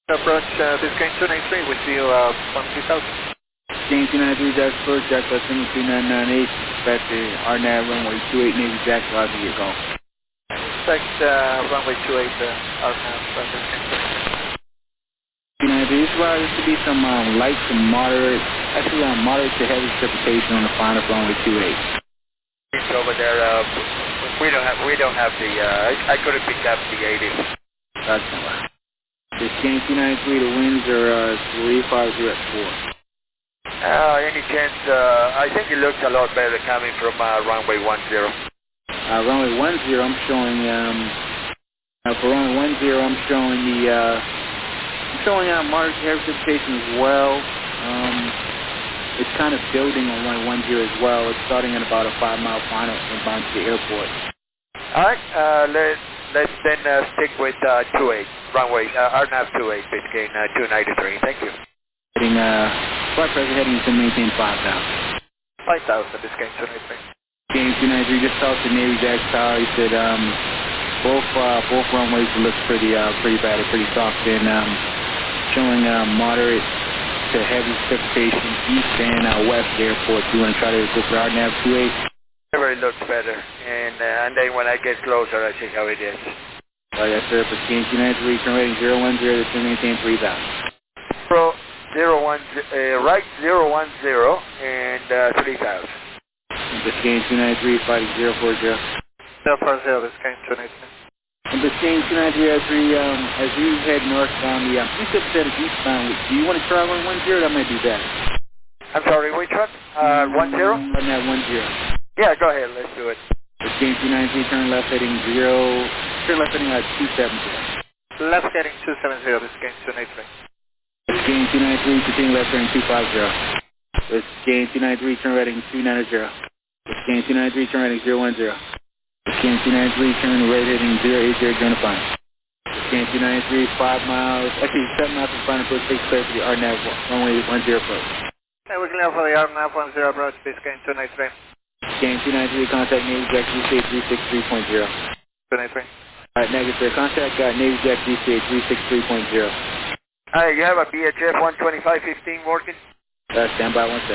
Approach Biscayne 293 with you 13000. Biscayne 293, Jack First, Jack Left 3998, back to RNAV runway 28, Navy Jack, Roger, your call. Expect runway 28, RNAV, Biscayne 293. This route is to be some light to moderate, actually moderate to heavy precipitation on the final runway 28. It's over there, we don't have the, I couldn't pick up the 80. Gotcha. Biscayne 293, the winds are 350 at 4. Any chance, I think it looks a lot better coming from runway 10. Runway 10, I'm showing, for runway 10, I'm showing moderate to heavy precipitation as well. It's kind of building on runway 10 as well. It's starting at about a 5-mile final inbound to the airport. Alright, let's then stick with 28, runway, RNAV 28, Biscayne 293, thank you. Heading, flight pressure heading to maintain 5,000. 5000, Biscayne 293. Biscayne 293, just talked to Navy Jack Tower. He said both runways look pretty bad, pretty soft, and showing moderate to heavy precipitation east and west of the airport. You want to try to go for RNAV 28? Wherever it looks better, and then when I get closer, I see how it is. Yes, sir. Biscayne 293, turn rating 010 to maintain 3,000. Right 010 and 3,000. Biscayne 293, fighting 040. 040, Biscayne 293. And Biscayne 293, as we head northbound, the instead of eastbound, do you want to try 110? That might be better. I'm sorry, which one? 10? RNAV 10. Yeah, go ahead, let's do it. Biscayne 293, turn left heading 270. Left heading 270, Biscayne 293. Biscayne 293, continue left heading 250. Biscayne 293, turn right heading 290. Biscayne 293, turn right heading 010. Biscayne 293, turn right heading 080, join the final. Biscayne 293, 5 miles, actually 7 miles from final approach, takes clear for the RNAV runway 10 approach. Hey, we're clear for the RNAV 10 approach, Biscayne 293. Biscayne 293, contact Navy Jack GCA 363.0. 293. Alright, negative sir. Contact Navy Jack GCA 363.0. Alright, you have a BHF 12515 working? Stand by 1 second.